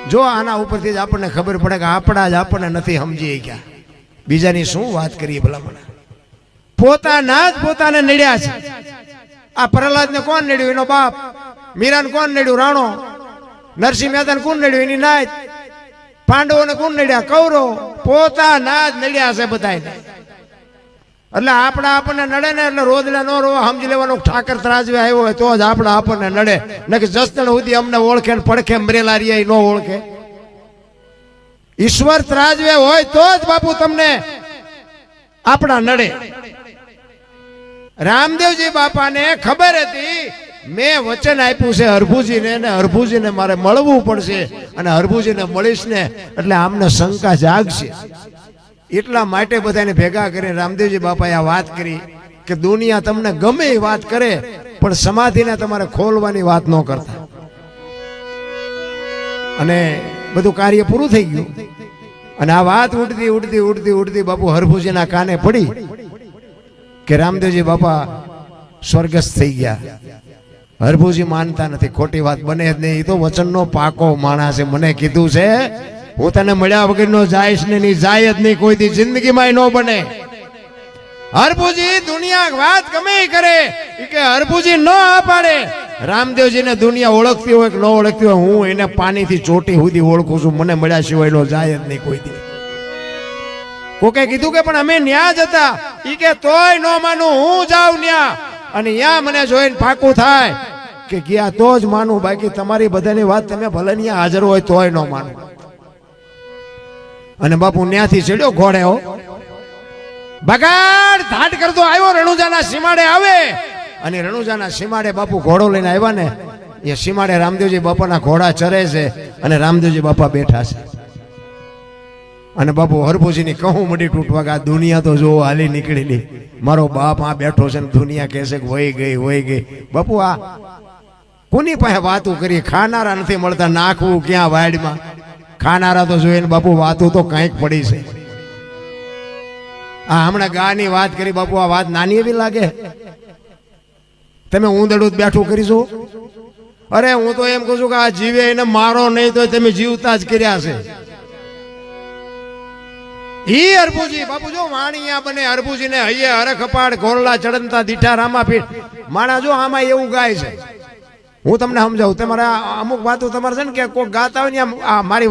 જો આના ઉપરથી જ આપણને ખબર પડે કે આપણા જ આપણને નથી સમજી ગયા, બીજાની શું વાત કરીએ ભલામણ. પોતાના જ પોતાને નડ્યા છે. આ પ્રહલાદને કોણ નડ્યું? એનો બાપ. મીરાને કોણ નડ્યું? રાણો. નરસિંહ મહેતાને કોણ નડ્યું? એની નાત. પાંડવોને કોણ નડ્યા? કૌરવ. પોતાના જ નડ્યા છે બધાને. એટલે આપણા આપણને નડે ને એટલે રોદલા નો રોવા સમજી લેવાનું ઠાકર ત્રાજવે આવ્યો હોય તો જ આપણા આપણને નડે. ને કે જસદણ સુધી અમને ઓળખે ને પડખે મરેલા રહ્યા ન ઓળખે. ઈશ્વર ત્રાજવે હોય તો જ બાપુ તમને આપણા નડે. રામદેવજી બાપાને ખબર હતી મેં વચન આપ્યું છે હરભુજીને, ને હરભુજીને મારે મળવું પડશે, અને હરભુજીને મળીશ ને એટલે આમને શંકા જાગશે. એટલા માટે બધાને ભેગા કરીને રામદેવજી બાપાએ આ વાત કરી કે દુનિયા તમને ગમે એ વાત કરે પણ સમાધિને તમારે ખોલવાની વાત ન કરતા. અને બધું કાર્ય પૂરું થઈ ગયું. અને આ વાત ઉડતી ઉડતી ઉડતી ઉડતી બાપુ હરભુજીના કાને પડી કે રામદેવજી બાપા સ્વર્ગસ્થ થઈ ગયા. હરભુજી માનતા નથી, ખોટી વાત બને જ નહીં. એ તો વચનનો પાકો માણસ છે. મને કીધું છે હું તને મળ્યા વગર નો જાઈશ ને, ની જાય જ નહીં કોઈ દી જિંદગીમાં ન બને. હરભુજી દુનિયા વાત ગમે કરે કે હરભુજી ન આ પાડે. રામદેવજીને દુનિયા ઓળખતી હોય કે ન ઓળખતી હોય, હું એને પાણીથી ચોટી સુધી ઓળખું છું. મને મળ્યા સિવાય નો જાય જ નહીં કોઈ દી. કોકે કીધું કે પણ અમે ન્યા જ હતા. ઈ કે તોય ન માનું, હું જાઉં ન્યા અને ન્યા મને જોઈને પાકું થાય કે ગયા તો જ માનું, બાકી તમારી બધાની વાત તમે ભલે ન્યા હાજર હોય તોય ન માનું. અને બાપુ ન્યાથી ચડ્યો ઘોડે. હો બગાડ ધાટ કરતો આવ્યો રણુજાના સીમાડે આવે. અને રણુજાના સીમાડે બાપુ ઘોડો લઈને આવ્યા ને, એ સીમાડે રામદેવજી બાપાના ઘોડા ચરે છે અને રામદેવજી બાપા બેઠા છે. અને બાપુ હરભુજીની કહું મડી તૂટવા કે આ દુનિયા તો જો હાલી નીકળેલી, મારો બાપ આ બેઠો છે ને દુનિયા કહેશે કે વહી ગઈ વહી ગઈ. બાપુ આ કોની પાસે વાતું કરી? ખાનારા નથી મળતા, નાખવું ક્યાં વાડમાં? ખાનારા તો જોઈએ ને બાપુ વાતું તો કંઈક પડી છે. આ હમણાં ગાની વાત કરી બાપુ, આ વાત નાની એવી લાગે? તમે ઊંધડું જ બેઠું કરીશું? અરે હું તો એમ કહું છું કે આ જીવે એને મારો નહીં તો તમે જીવતા જ કર્યા છે. ઈ હરભુજી બાપુ જો વાણિયા બને હરભુજીને હૈયે હરખપાડ ઘોરલા ચડનતા દીઠા રામાપીઠ. માણા જો આમાં એવું ગાય છે. હું તમને સમજાવું, તમારા અમુક વાતો તમારે છે ને કે કોઈ ગાતા હોય ને મારી